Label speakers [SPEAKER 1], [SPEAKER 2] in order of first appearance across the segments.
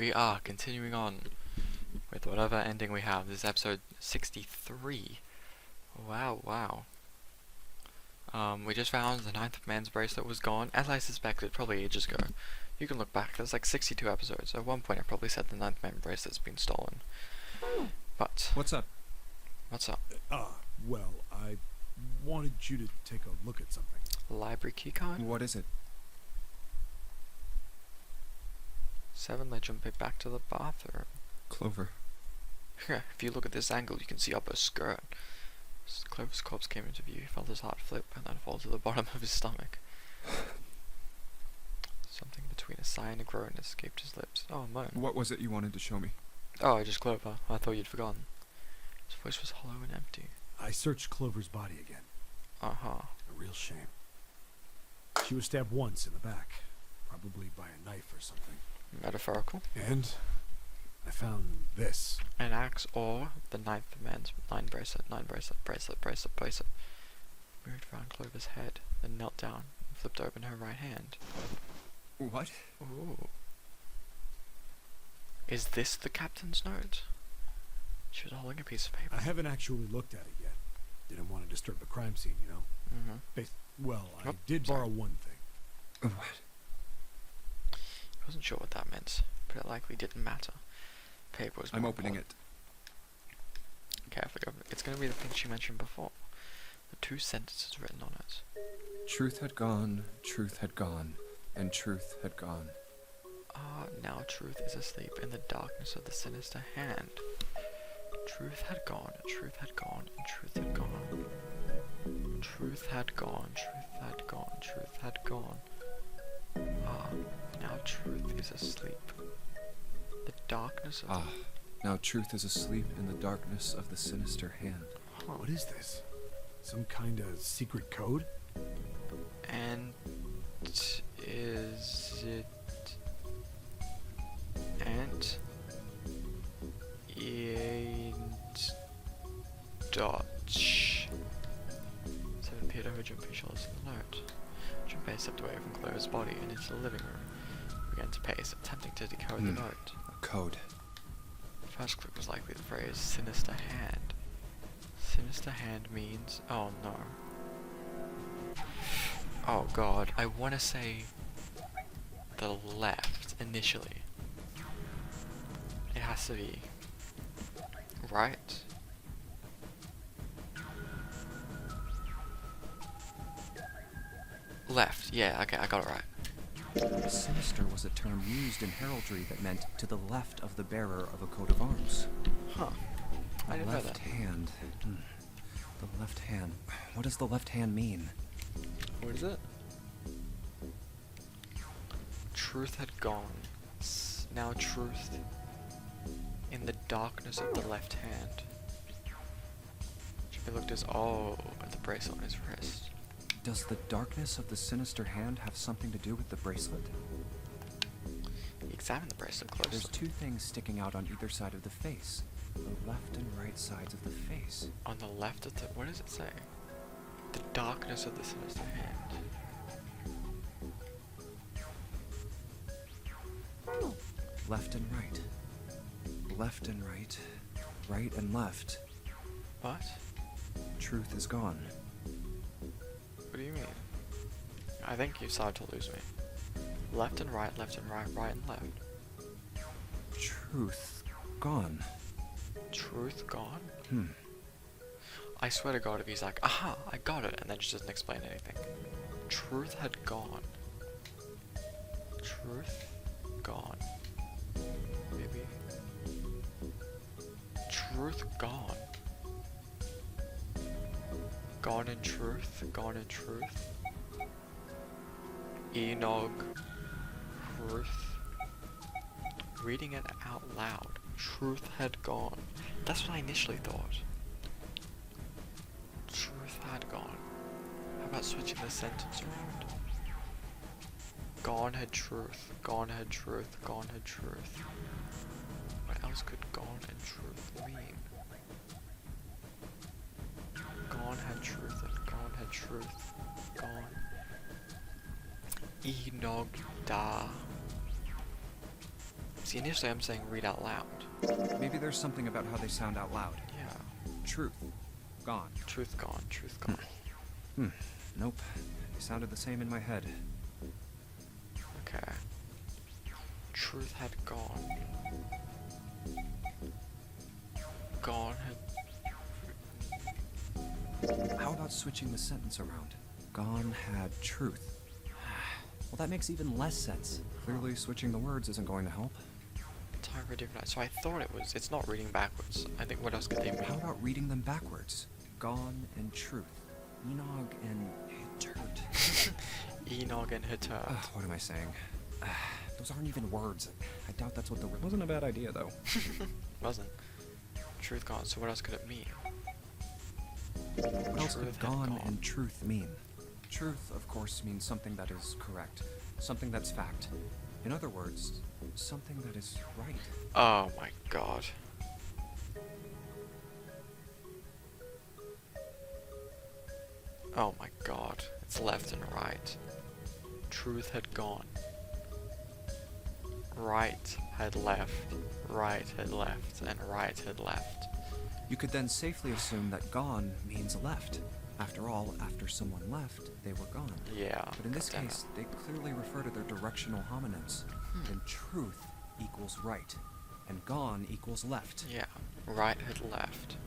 [SPEAKER 1] we are continuing on with whatever ending we have. This is episode 63. Wow. We just found the ninth man's bracelet was gone, as I suspected probably ages ago. You can look back, there's like 62 episodes. At one point I probably said the ninth man's bracelet's been stolen. But...
[SPEAKER 2] What's up?
[SPEAKER 1] What's up?
[SPEAKER 3] Well, I wanted you to take a look at something.
[SPEAKER 1] Library keycard?
[SPEAKER 2] What is it?
[SPEAKER 1] 7, they jump it back to the bathroom.
[SPEAKER 2] Clover.
[SPEAKER 1] If you look at this angle, you can see up her skirt. As Clover's corpse came into view, he felt his heart flip and then fall to the bottom of his stomach. Something between a sigh and a groan escaped his lips. Oh, a moan.
[SPEAKER 2] What was it you wanted to show me?
[SPEAKER 1] Oh, just Clover. I thought you'd forgotten. His voice was hollow and empty.
[SPEAKER 3] I searched Clover's body again.
[SPEAKER 1] Uh-huh.
[SPEAKER 3] A real shame. She was stabbed once in the back, probably by a knife or something.
[SPEAKER 1] Metaphorical.
[SPEAKER 3] And I found this.
[SPEAKER 1] An axe or the ninth man's bracelet. Moved round Clover's head, then knelt down and flipped open her right hand.
[SPEAKER 2] What?
[SPEAKER 1] Ooh. Is this the captain's note? She was holding a piece of paper.
[SPEAKER 3] I haven't actually looked at it yet. Didn't want to disturb the crime scene, you know? Well, I did borrow one thing.
[SPEAKER 2] What?
[SPEAKER 1] He wasn't sure what that meant, but it likely didn't matter. Paper was more
[SPEAKER 2] I'm opening
[SPEAKER 1] important.
[SPEAKER 2] it.
[SPEAKER 1] Carefully open it. It's going to be the thing she mentioned before. The 2 sentences written on it.
[SPEAKER 2] Truth had gone, and truth had gone.
[SPEAKER 1] Now truth is asleep in the darkness of the sinister hand. Truth had gone, and truth had gone, and truth had gone. Truth had gone, truth had gone, truth had gone. Now truth is asleep. The darkness of
[SPEAKER 2] Now truth is asleep in the darkness of the sinister hand.
[SPEAKER 3] What is this? Some kind of secret code?
[SPEAKER 1] And is it... And... ain't... Dutch. 7 peered over Junpei's shoulders in the note. Junpei stepped away from Clover's body and into the living room. He began to pace, attempting to decode the note.
[SPEAKER 2] A code.
[SPEAKER 1] The first click was likely the phrase, sinister hand. Sinister hand means... Oh no. Oh god, I want to say... the left, initially. It has to be... right? Left, yeah, okay, I got it right.
[SPEAKER 4] Sinister was a term used in heraldry that meant to the left of the bearer of a coat of arms.
[SPEAKER 1] Huh. I didn't know
[SPEAKER 4] Left
[SPEAKER 1] that.
[SPEAKER 4] hand. The left hand. What does the left hand mean?
[SPEAKER 1] What is it? Truth had gone. Now truth in the darkness of the left hand. He looked at the bracelet on his wrist.
[SPEAKER 4] Does the darkness of the sinister hand have something to do with the bracelet?
[SPEAKER 1] He examined the bracelet closely.
[SPEAKER 4] There's 2 things sticking out on either side of the face. The left and right sides of the face.
[SPEAKER 1] On the left of the... what does it say? The darkness of the sinister hand.
[SPEAKER 4] Left and right. Left and right. Right and left.
[SPEAKER 1] What?
[SPEAKER 4] Truth is gone.
[SPEAKER 1] What do you mean? I think you started to lose me. Left and right, right and left.
[SPEAKER 4] Truth gone.
[SPEAKER 1] Truth gone? I swear to God if he's like, aha, I got it, and then just doesn't explain anything. Truth had gone. Truth gone. Maybe. Truth gone. Gone in truth, gone in truth. Enog. Truth. Reading it out loud. Truth had gone. That's what I initially thought. Truth had gone. How about switching the sentence around? Gone had truth, gone had truth, gone had truth. What else could gone and truth mean? Gone had truth and gone had truth. Gone. Enog da. See, initially I'm saying read out loud.
[SPEAKER 4] Maybe there's something about how they sound out loud.
[SPEAKER 1] Yeah.
[SPEAKER 4] Truth. Gone.
[SPEAKER 1] Truth gone, truth gone.
[SPEAKER 4] Nope. They sounded the same in my head.
[SPEAKER 1] Okay. Truth had gone. Gone had...
[SPEAKER 4] How about switching the sentence around? Gone had truth. Well, that makes even less sense. Clearly, switching the words isn't going to help.
[SPEAKER 1] Time for a different... So I thought it was... It's not reading backwards. I think what else could they mean?
[SPEAKER 4] How about reading them backwards? Gone and truth. Enog and Hittert.
[SPEAKER 1] Enog and Hittert.
[SPEAKER 4] What am I saying? Those aren't even words. I doubt that's what the word... Wasn't a bad idea, though.
[SPEAKER 1] Wasn't. Truth gone, so what else could it mean?
[SPEAKER 4] What else could
[SPEAKER 1] Truth had
[SPEAKER 4] gone and truth mean? Truth, of course, means something that is correct. Something that's fact. In other words, something that is right.
[SPEAKER 1] Oh my god. Oh my god. It's left and right. Truth had gone. Right had left. Right had left. And right had left.
[SPEAKER 4] You could then safely assume that gone means left. After all, after someone left, they were gone.
[SPEAKER 1] Yeah.
[SPEAKER 4] But in this
[SPEAKER 1] goddammit.
[SPEAKER 4] case, they clearly refer to their directional homonyms. Then truth equals right, and gone equals left.
[SPEAKER 1] Yeah. Right had left.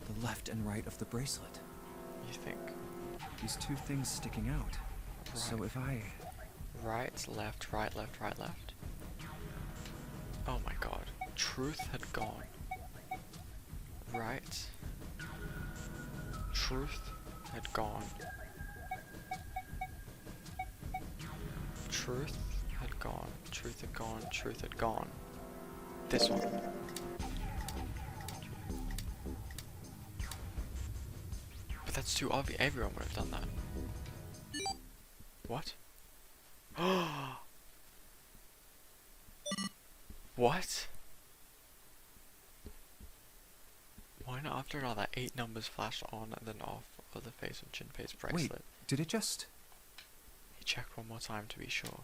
[SPEAKER 4] The left and right of the bracelet.
[SPEAKER 1] You think?
[SPEAKER 4] These two things sticking out. So
[SPEAKER 1] Right.
[SPEAKER 4] if I...
[SPEAKER 1] Right, left, right, left, right, left. Oh my god. Truth had gone. Right. Truth had gone. Truth had gone. Truth had gone. Truth had gone. This one. But that's too obvious. Everyone would have done that. What? What? Why not after all that 8 numbers flashed on and then off of the face of Jinpei's bracelet?
[SPEAKER 4] Wait, did it just...
[SPEAKER 1] He checked one more time to be sure.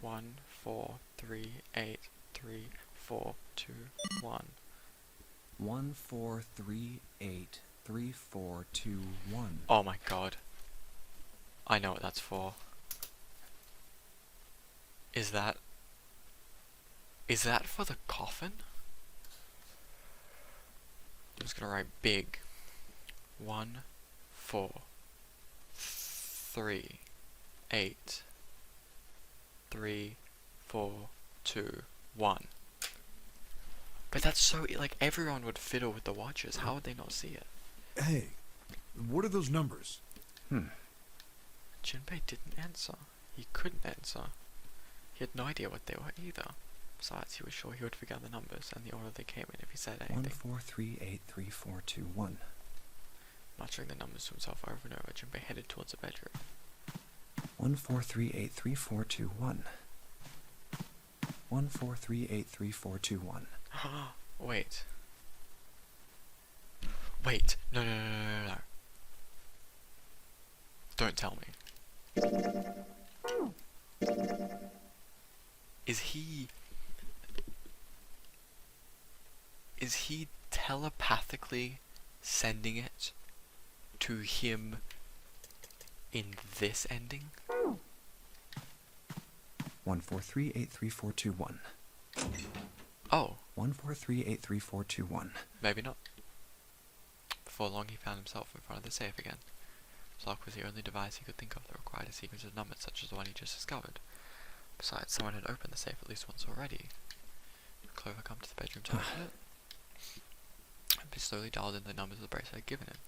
[SPEAKER 1] 1, 4, 3, 8, 3, 4, 2, 1.
[SPEAKER 4] 1, 4, 3, 8, 3, 4, 2, 1.
[SPEAKER 1] Oh my god. I know what that's for. Is that for the coffin? I'm just gonna write big. 1, 4, 3, 8, 3, 4, 2, 1. But that's so, like, everyone would fiddle with the watches. How would they not see it?
[SPEAKER 3] Hey, what are those numbers?
[SPEAKER 1] Jinpei didn't answer. He couldn't answer. He had no idea what they were either. Besides, he was sure he would figure out the numbers and the order they came in if he said anything.
[SPEAKER 4] 1, 4, 3, 8, 3, 4, 2, 1.
[SPEAKER 1] Muttering the numbers to himself over and over, Jinpei headed towards the bedroom.
[SPEAKER 4] 1, 4, 3, 8, 3, 4, 2, 1. 1, 4, 3, 8, 3, 4, 2, 1.
[SPEAKER 1] Wait. Wait. No, no, no, no, no, no. Don't tell me. Is he telepathically sending it to him in this ending?
[SPEAKER 4] 1, 4, 3, 8, 3, 4, 2, 1.
[SPEAKER 1] Oh,
[SPEAKER 4] 1, 4, 3, 8, 3, 4, 2, 1.
[SPEAKER 1] maybe not. Before long he found himself in front of the safe again. His lock was the only device he could think of that required a sequence of numbers such as the one he just discovered. Besides, someone had opened the safe at least once already. Had Clover come to the bedroom to open it? And he slowly dialed in the numbers the bracelet had given him.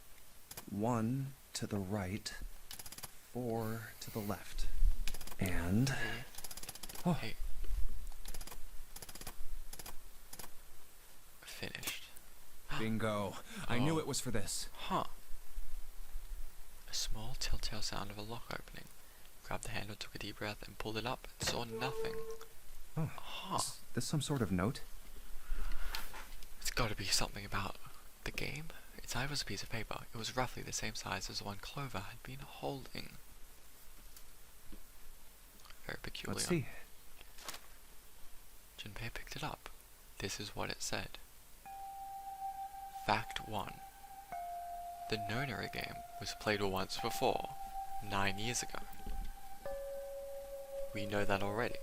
[SPEAKER 4] 1 to the right, 4 to the left. And... Oh.
[SPEAKER 1] Hey. Finished.
[SPEAKER 4] Bingo. I knew it was for this.
[SPEAKER 1] Huh. A small telltale sound of a lock opening. Grabbed the handle, took a deep breath, and pulled it up, and saw nothing.
[SPEAKER 4] Oh.
[SPEAKER 1] Huh.
[SPEAKER 4] Is this some sort of note?
[SPEAKER 1] It's gotta be something about the game. Inside was a piece of paper. It was roughly the same size as the one Clover had been holding. peculiar.
[SPEAKER 4] Let's see.
[SPEAKER 1] Junpei picked it up. This is what it said. Fact 1. The Nonary game was played once before, 9 years ago. We know that already.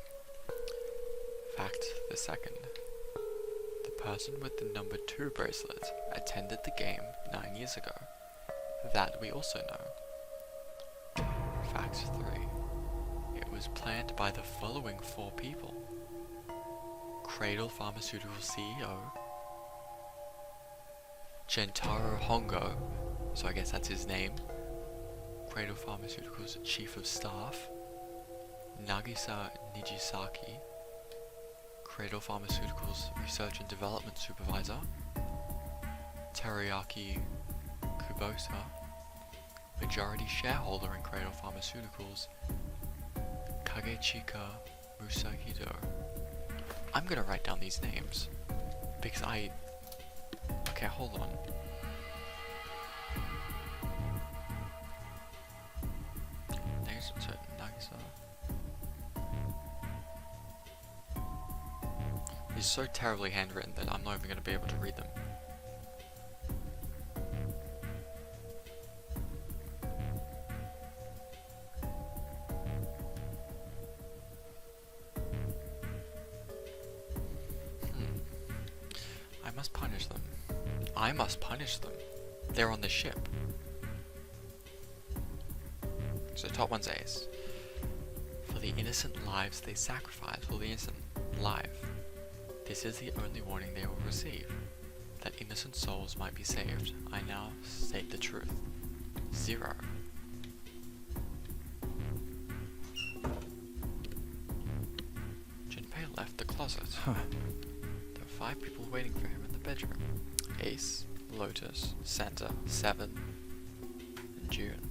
[SPEAKER 1] Fact the 2nd. The person with the number 2 bracelet attended the game 9 years ago. That we also know. Fact 3. It was planned by the following 4 people. Cradle Pharmaceutical CEO, Gentaro Hongo, so I guess that's his name, Cradle Pharmaceuticals Chief of Staff, Nagisa Nijisaki, Cradle Pharmaceuticals Research and Development Supervisor, Teriyaki Kubota, majority shareholder in Cradle Pharmaceuticals, Kagechika Musahido. I'm gonna write down these names because okay, hold on. Nagisa. These are so terribly handwritten that I'm not even gonna be able to read them. I must punish them. I must punish them. They're on the ship. So top one's ace. For the innocent lives they sacrifice, for the innocent life. This is the only warning they will receive. That innocent souls might be saved. I now state the truth. 0. Junpei left the closet.
[SPEAKER 4] Huh.
[SPEAKER 1] There were 5 people waiting for him in the bedroom. Ace, Lotus, Santa, 7, and June.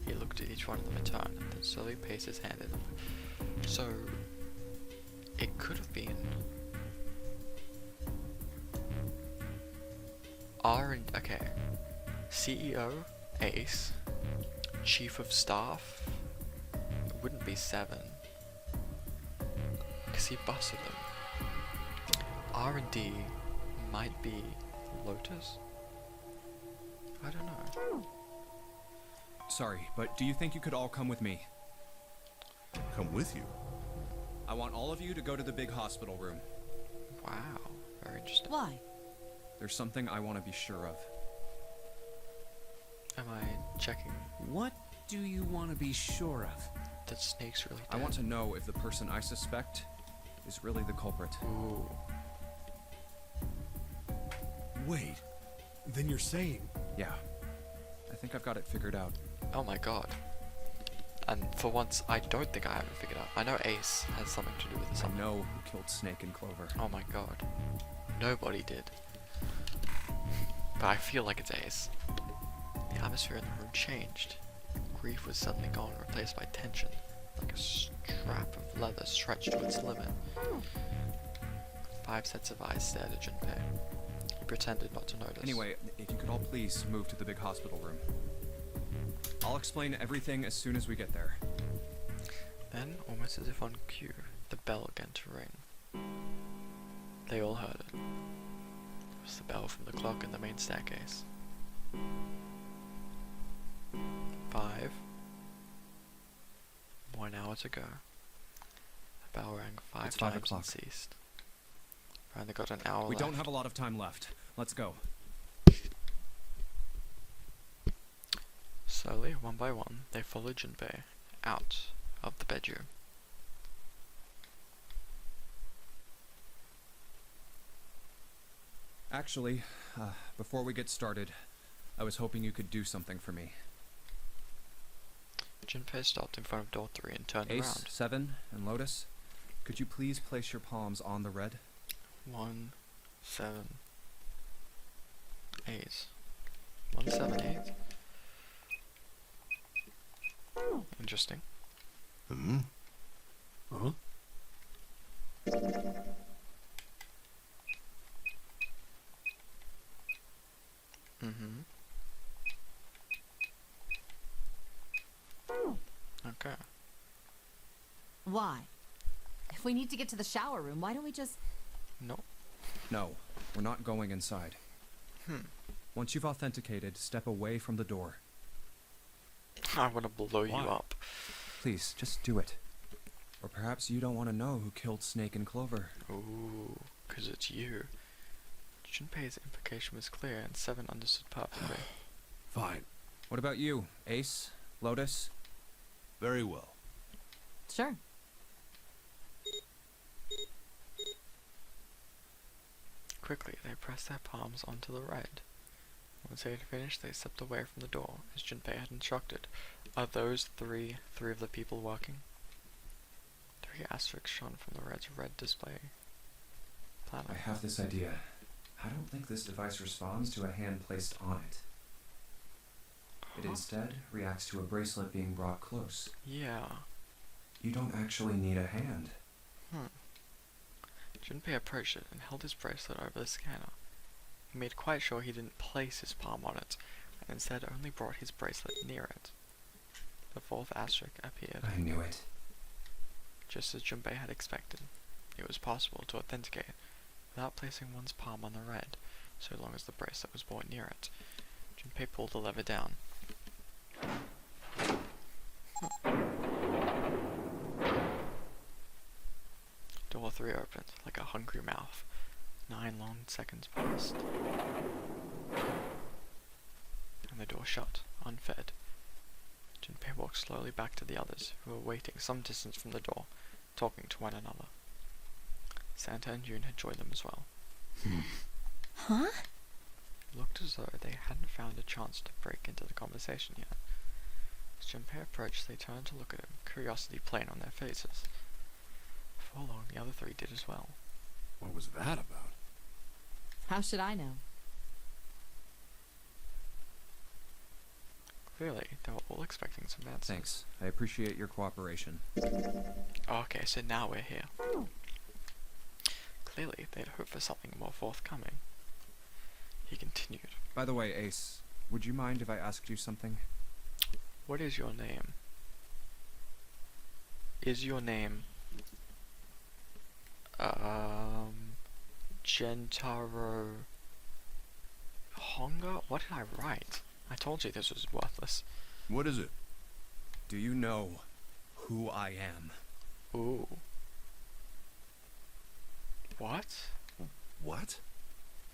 [SPEAKER 1] He looked at each one of them in turn, then slowly placed his hand in them. So, it could have been okay. CEO, Ace, Chief of Staff, it wouldn't be 7. Because he busted them. R&D might be Lotus? I don't know.
[SPEAKER 4] Sorry, but do you think you could all come with me?
[SPEAKER 5] Come with you.
[SPEAKER 4] I want all of you to go to the big hospital room.
[SPEAKER 1] Wow, very interesting.
[SPEAKER 6] Why?
[SPEAKER 4] There's something I want to be sure of.
[SPEAKER 1] Am I checking
[SPEAKER 3] What do you want to be sure of?
[SPEAKER 1] that Snake's really
[SPEAKER 4] I
[SPEAKER 1] dead?
[SPEAKER 4] want to know if the person I suspect is really the culprit.
[SPEAKER 1] Ooh.
[SPEAKER 3] Wait, then you're saying...
[SPEAKER 4] Yeah. I think I've got it figured out.
[SPEAKER 1] Oh my god. And for once, I don't think I have it figured out. I know Ace has something to do with this.
[SPEAKER 4] I know who killed Snake and Clover.
[SPEAKER 1] Oh my god. Nobody did. But I feel like it's Ace. The atmosphere in the room changed. Grief was suddenly gone, replaced by tension, like a strap of leather stretched to its limit. 5 sets of eyes stared at Junpei. He pretended not to notice.
[SPEAKER 4] Anyway, if you could all please move to the big hospital room. I'll explain everything as soon as we get there.
[SPEAKER 1] Then, almost as if on cue, the bell began to ring. They all heard it. It was the bell from the clock in the main staircase. 5. 1 hour to go. The bell rang 5
[SPEAKER 4] It's 5
[SPEAKER 1] times
[SPEAKER 4] o'clock.
[SPEAKER 1] and ceased. We only got an hour
[SPEAKER 4] We
[SPEAKER 1] left.
[SPEAKER 4] don't have a lot of time left. Let's go.
[SPEAKER 1] Slowly, one by one, they followed Junpei out of the bedroom.
[SPEAKER 4] Actually, before we get started, I was hoping you could do something for me.
[SPEAKER 1] Junpei stopped in front of door 3 and turned
[SPEAKER 4] Ace,
[SPEAKER 1] around.
[SPEAKER 4] 7, and Lotus, could you please place your palms on the red?
[SPEAKER 1] 1, 7, 8. 1, 7, 8. Interesting.
[SPEAKER 5] Hmm?
[SPEAKER 3] Huh?
[SPEAKER 1] Mm-hmm. Okay.
[SPEAKER 6] Why? If we need to get to the shower room, why don't we just...
[SPEAKER 1] No.
[SPEAKER 4] No, we're not going inside. Once you've authenticated, step away from the door.
[SPEAKER 1] I want to blow you up.
[SPEAKER 4] Please, just do it. Or perhaps you don't want to know who killed Snake and Clover.
[SPEAKER 1] Ooh, 'cause it's you. Junpei's implication was clear, and Seven understood perfectly.
[SPEAKER 3] Fine.
[SPEAKER 4] What about you, Ace? Lotus?
[SPEAKER 5] Very well.
[SPEAKER 6] Sure.
[SPEAKER 1] Quickly, they pressed their palms onto the red. Once they had finished, they stepped away from the door, as Junpei had instructed. Are those three of the people working? 3 asterisks shone from the red's red display planet.
[SPEAKER 4] I have this idea. I don't think this device responds to a hand placed on it. It instead reacts to a bracelet being brought close.
[SPEAKER 1] Yeah.
[SPEAKER 4] You don't actually need a hand.
[SPEAKER 1] Junpei approached it and held his bracelet over the scanner. He made quite sure he didn't place his palm on it, and instead only brought his bracelet near it. The 4th asterisk appeared.
[SPEAKER 4] I knew it.
[SPEAKER 1] Just as Junpei had expected, it was possible to authenticate without placing one's palm on the red, so long as the bracelet was brought near it. Junpei pulled the lever down. Door 3 opened, like a hungry mouth. 9 long seconds passed. And the door shut, unfed. Junpei walked slowly back to the others, who were waiting some distance from the door, talking to one another. Santa and June had joined them as well.
[SPEAKER 6] Huh?
[SPEAKER 1] It looked as though they hadn't found a chance to break into the conversation yet. As Junpei approached, they turned to look at him, curiosity plain on their faces. Before long, the other 3 did as well.
[SPEAKER 3] What was that about?
[SPEAKER 6] How should I know?
[SPEAKER 1] Clearly, they were all expecting some answers.
[SPEAKER 4] Thanks. I appreciate your cooperation.
[SPEAKER 1] Okay, so now we're here. Clearly, they'd hoped for something more forthcoming. He continued.
[SPEAKER 4] By the way, Ace, would you mind if I asked you something?
[SPEAKER 1] What is your name? Is your name... Gentaro... Honga? What did I write? I told you this was worthless.
[SPEAKER 5] What is it?
[SPEAKER 4] Do you know who I am?
[SPEAKER 1] Ooh. What?
[SPEAKER 5] What?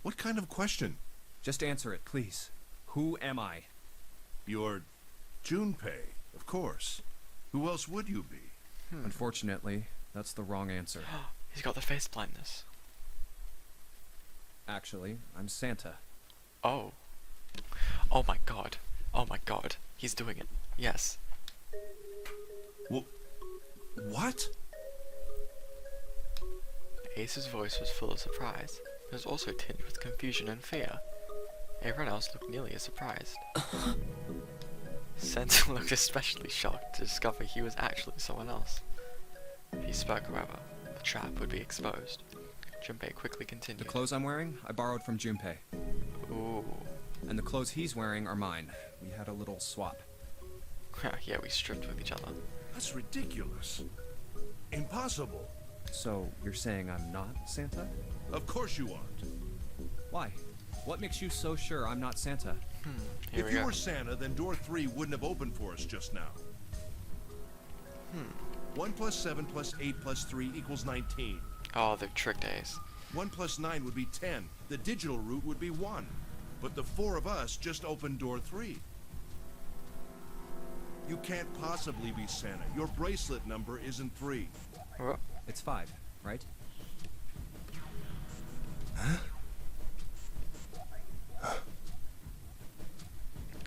[SPEAKER 5] What kind of question?
[SPEAKER 4] Just answer it, please. Who am I?
[SPEAKER 5] You're Junpei, of course. Who else would you be?
[SPEAKER 4] Unfortunately, that's the wrong answer.
[SPEAKER 1] He's got the face blindness.
[SPEAKER 4] Actually, I'm Santa.
[SPEAKER 1] Oh. Oh my god. Oh my god. He's doing it. Yes.
[SPEAKER 5] Well, what?
[SPEAKER 1] Ace's voice was full of surprise. It was also tinged with confusion and fear. Everyone else looked nearly as surprised. Santa looked especially shocked to discover he was actually someone else. If he spoke, however, the trap would be exposed. Junpei quickly continued.
[SPEAKER 4] The clothes I'm wearing, I borrowed from Junpei.
[SPEAKER 1] Ooh.
[SPEAKER 4] And the clothes he's wearing are mine. We had a little swap.
[SPEAKER 1] Yeah, we stripped with each other.
[SPEAKER 5] That's ridiculous. Impossible.
[SPEAKER 4] So, you're saying I'm not Santa?
[SPEAKER 5] Of course you aren't.
[SPEAKER 4] Why? What makes you so sure I'm not Santa?
[SPEAKER 1] Here
[SPEAKER 5] If
[SPEAKER 1] we
[SPEAKER 5] you
[SPEAKER 1] go.
[SPEAKER 5] were Santa, then door 3 wouldn't have opened for us just now. 1 plus 7 plus 8 plus 3 equals 19.
[SPEAKER 1] Oh, they've tricked Ace.
[SPEAKER 5] 1 plus 9 would be 10. The digital route would be 1. But the 4 of us just opened door 3. You can't possibly be Santa. Your bracelet number isn't 3.
[SPEAKER 1] Oh,
[SPEAKER 4] It's 5, right?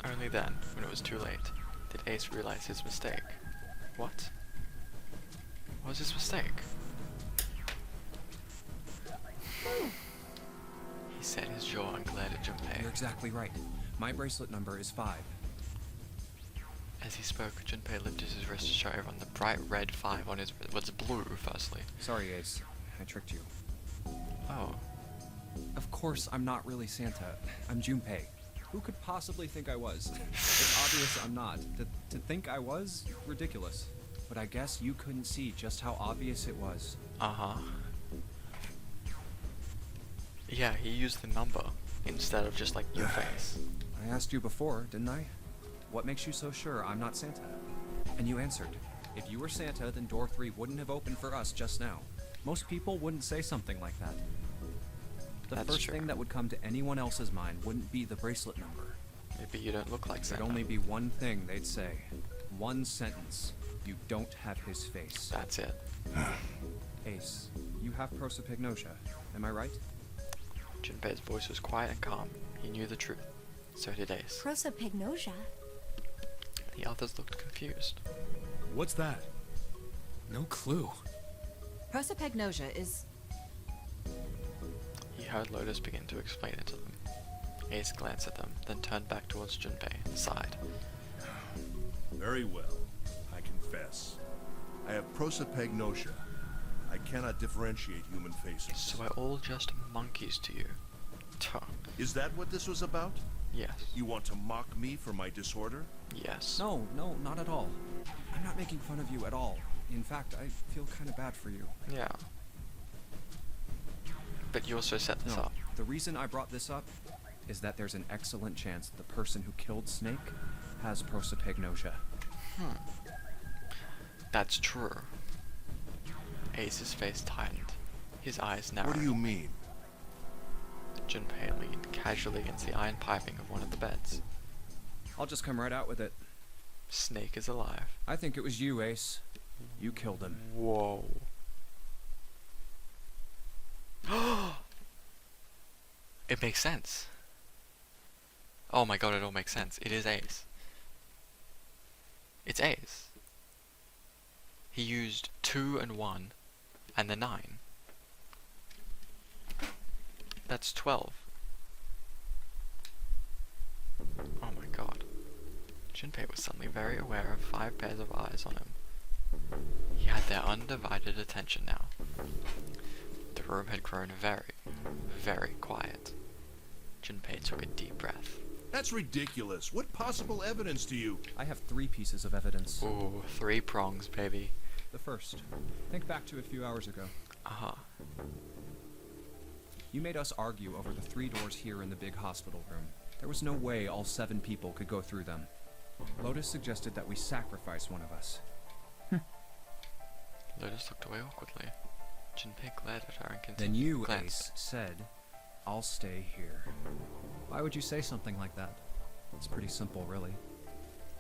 [SPEAKER 1] only then, when it was too late, did Ace realize his mistake. What? What was his mistake? He set his jaw and glared at Junpei.
[SPEAKER 4] You're exactly right. My bracelet number is 5.
[SPEAKER 1] As he spoke, Junpei lifted his wrist to show everyone the bright red 5 on his wrist. What's blue, firstly?
[SPEAKER 4] Sorry, Ace. I tricked you.
[SPEAKER 1] Oh.
[SPEAKER 4] Of course, I'm not really Santa. I'm Junpei. Who could possibly think I was? It's obvious I'm not. To think I was? Ridiculous. but I guess you couldn't see just how obvious it was.
[SPEAKER 1] Uh-huh. Yeah, he used the number instead of just like your face.
[SPEAKER 4] I asked you before, didn't I? What makes you so sure I'm not Santa? And you answered. If you were Santa, then door 3 wouldn't have opened for us just now. Most people wouldn't say something like that. The
[SPEAKER 1] That's
[SPEAKER 4] first
[SPEAKER 1] true.
[SPEAKER 4] thing that would come to anyone else's mind wouldn't be the bracelet number.
[SPEAKER 1] Maybe you don't look like
[SPEAKER 4] There'd
[SPEAKER 1] Santa.
[SPEAKER 4] only be one thing they'd say. One sentence. You don't have his face.
[SPEAKER 1] That's it.
[SPEAKER 4] Ace, you have prosopagnosia. Am I right?
[SPEAKER 1] Junpei's voice was quiet and calm. He knew the truth. So did Ace.
[SPEAKER 7] Prosopagnosia?
[SPEAKER 1] The others looked confused.
[SPEAKER 3] What's that?
[SPEAKER 2] No clue.
[SPEAKER 6] Prosopagnosia is...
[SPEAKER 1] He heard Lotus begin to explain it to them. Ace glanced at them, then turned back towards Junpei and sighed.
[SPEAKER 5] Very well. I confess. I have prosopagnosia. I cannot differentiate human faces.
[SPEAKER 1] So we're all just monkeys to you. Tuh.
[SPEAKER 5] Is that what this was about?
[SPEAKER 1] Yes.
[SPEAKER 5] You want to mock me for my disorder?
[SPEAKER 1] Yes.
[SPEAKER 4] No, not at all. I'm not making fun of you at all. In fact, I feel kind of bad for you.
[SPEAKER 1] Yeah. But you also set this
[SPEAKER 4] No,
[SPEAKER 1] up.
[SPEAKER 4] the reason I brought this up is that there's an excellent chance the person who killed Snake has prosopagnosia.
[SPEAKER 1] That's true. Ace's face tightened. His eyes narrowed.
[SPEAKER 5] What do you mean?
[SPEAKER 1] Junpei leaned casually against the iron piping of one of the beds.
[SPEAKER 4] I'll just come right out with it.
[SPEAKER 1] Snake is alive.
[SPEAKER 4] I think it was you, Ace. You killed him.
[SPEAKER 1] Whoa. It makes sense. Oh my god, it all makes sense. It is Ace. It's Ace. He used 2 and 1 and the 9. That's 12. Oh my god. Junpei was suddenly very aware of 5 pairs of eyes on him. He had their undivided attention now. The room had grown very, very quiet. Junpei took a deep breath.
[SPEAKER 5] That's ridiculous. What possible evidence do you...
[SPEAKER 4] I have 3 pieces of evidence.
[SPEAKER 1] Ooh, 3 prongs, baby.
[SPEAKER 4] The first, think back to a few hours ago.
[SPEAKER 1] Uh-huh.
[SPEAKER 4] You made us argue over the 3 doors here in the big hospital room. There was no way all 7 people could go through them. Lotus suggested that we sacrifice one of us.
[SPEAKER 1] Lotus looked away awkwardly. Junpei glared at her and continued
[SPEAKER 4] Then you,
[SPEAKER 1] to glance.
[SPEAKER 4] Ace, said, I'll stay here. Why would you say something like that? It's pretty simple, really.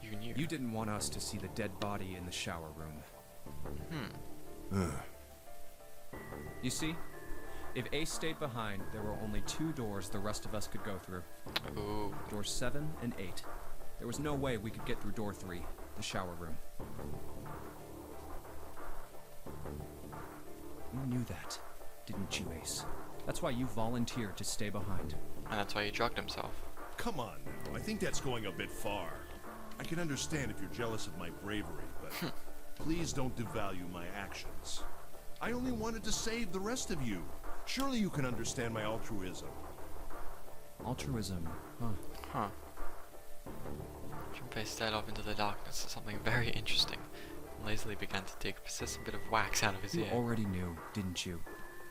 [SPEAKER 1] You knew.
[SPEAKER 4] You didn't want us to see the dead body in the shower room. You see, if Ace stayed behind, there were only 2 doors the rest of us could go through.
[SPEAKER 1] Ooh.
[SPEAKER 4] Doors 7 and 8. There was no way we could get through door 3, the shower room. You knew that, didn't you, Ace? That's why you volunteered to stay behind.
[SPEAKER 1] And that's why he drugged himself.
[SPEAKER 5] Come on now. I think that's going a bit far. I can understand if you're jealous of my bravery, but please don't devalue my actions. I only wanted to save the rest of you. Surely you can understand my altruism.
[SPEAKER 4] Altruism, huh?
[SPEAKER 1] Huh. Junpei stared off into the darkness at something very interesting, and lazily began to dig a persistent bit of wax out of his
[SPEAKER 4] You
[SPEAKER 1] ear.
[SPEAKER 4] already knew, didn't you?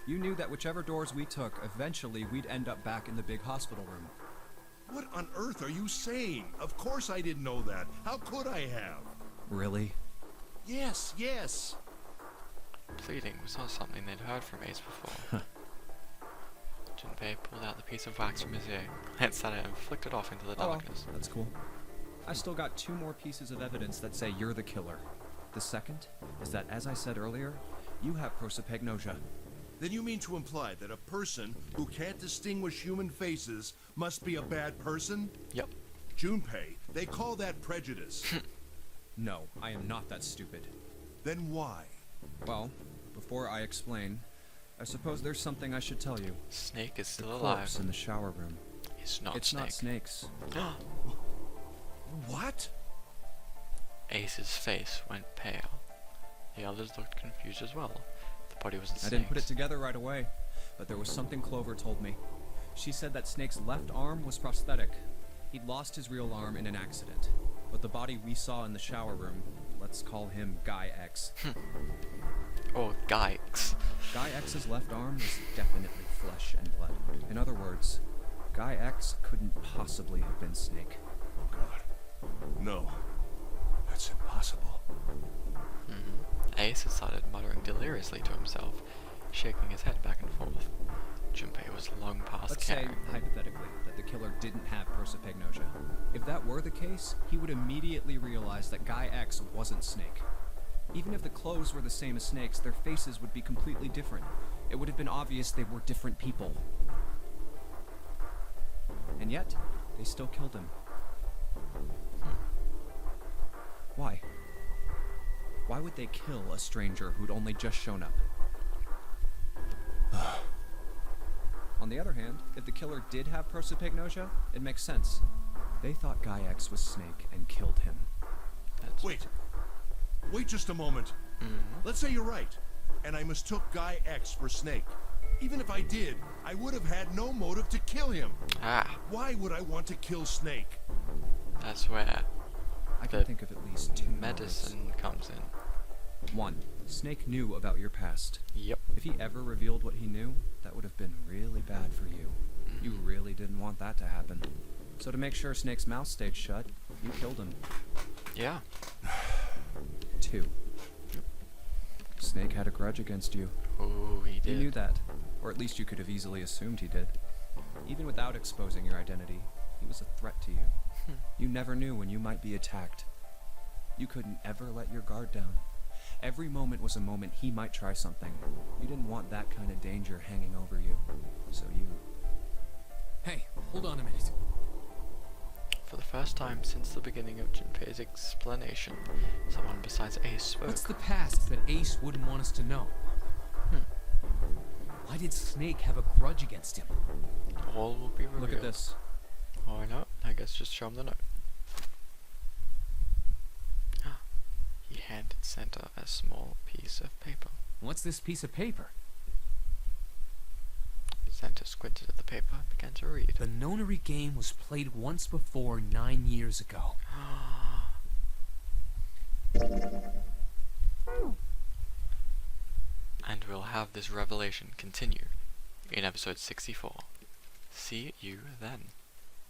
[SPEAKER 4] You knew that whichever doors we took, eventually we'd end up back in the big hospital room.
[SPEAKER 5] What on earth are you saying? Of course I didn't know that. How could I have?
[SPEAKER 4] Really?
[SPEAKER 5] Yes.
[SPEAKER 1] Pleading was not something they'd heard from Ace before. Junpei pulled out the piece of wax from his ear, glanced at it, and flicked it off into the
[SPEAKER 4] Oh, well,
[SPEAKER 1] darkness.
[SPEAKER 4] that's cool. I still got 2 more pieces of evidence that say you're the killer. The second is that, as I said earlier, you have prosopagnosia.
[SPEAKER 5] Then you mean to imply that a person who can't distinguish human faces must be a bad person?
[SPEAKER 1] Yep.
[SPEAKER 5] Junpei, they call that prejudice.
[SPEAKER 4] No, I am not that stupid.
[SPEAKER 5] Then why?
[SPEAKER 4] Well, before I explain, I suppose there's something I should tell you.
[SPEAKER 1] Snake is
[SPEAKER 4] The
[SPEAKER 1] still alive.
[SPEAKER 4] corpse in the shower room.
[SPEAKER 1] It's not
[SPEAKER 4] It's
[SPEAKER 1] Snake.
[SPEAKER 4] not Snake's.
[SPEAKER 5] What?
[SPEAKER 1] Ace's face went pale. The others looked confused as well. The body wasn't
[SPEAKER 4] I didn't put it
[SPEAKER 1] Snake's.
[SPEAKER 4] together right away, but there was something Clover told me. She said that Snake's left arm was prosthetic. He'd lost his real arm in an accident, but the body we saw in the shower room, let's call him Guy X.
[SPEAKER 1] Or Geix.
[SPEAKER 4] Guy X's left arm was definitely flesh and blood. In other words, Guy X couldn't possibly have been Snake.
[SPEAKER 5] Oh God. No. That's impossible.
[SPEAKER 1] Ace had started muttering deliriously to himself, shaking his head back and forth. Junpei was long past
[SPEAKER 4] Let's say,
[SPEAKER 1] caring.
[SPEAKER 4] hypothetically, that the killer didn't have prosopagnosia. If that were the case, he would immediately realize that Guy X wasn't Snake. Even if the clothes were the same as Snake's, their faces would be completely different. It would have been obvious they were different people. And yet, they still killed him. Why? Why would they kill a stranger who'd only just shown up? On the other hand, if the killer did have prosopagnosia, it makes sense. They thought Guy X was Snake and killed him.
[SPEAKER 1] That's
[SPEAKER 5] Wait just a moment. Let's say you're right, and I mistook Guy X for Snake. Even if I did, I would have had no motive to kill him. Why would I want to kill Snake?
[SPEAKER 1] that's where
[SPEAKER 4] I can think of at least two
[SPEAKER 1] medicine comes in.
[SPEAKER 4] motives. One, Snake knew about your past.
[SPEAKER 1] Yep.
[SPEAKER 4] If he ever revealed what he knew, that would have been really bad for you. You really didn't want that to happen. So to make sure Snake's mouth stayed shut, you killed him.
[SPEAKER 1] Yeah.
[SPEAKER 4] Two, Snake had a grudge against you.
[SPEAKER 1] Ooh, he
[SPEAKER 4] You
[SPEAKER 1] did.
[SPEAKER 4] knew that, or at least you could have easily assumed he did. Even without exposing your identity, he was a threat to you. You never knew when you might be attacked. You couldn't ever let your guard down. Every moment was a moment he might try something. You didn't want that kind of danger hanging over you. So you...
[SPEAKER 7] Hey, hold on a minute.
[SPEAKER 1] For the first time since the beginning of Junpei's explanation, someone besides Ace spoke.
[SPEAKER 7] What's the past that Ace wouldn't want us to know? Why did Snake have a grudge against him?
[SPEAKER 1] All will be revealed.
[SPEAKER 4] Look at this.
[SPEAKER 1] Or no, I guess just show him the note. He handed Santa a small piece of paper.
[SPEAKER 7] What's this piece of paper?
[SPEAKER 1] Santa squinted at the paper and began to read.
[SPEAKER 7] The nonary game was played once before 9 years ago.
[SPEAKER 1] And we'll have this revelation continue in episode 64. See you then.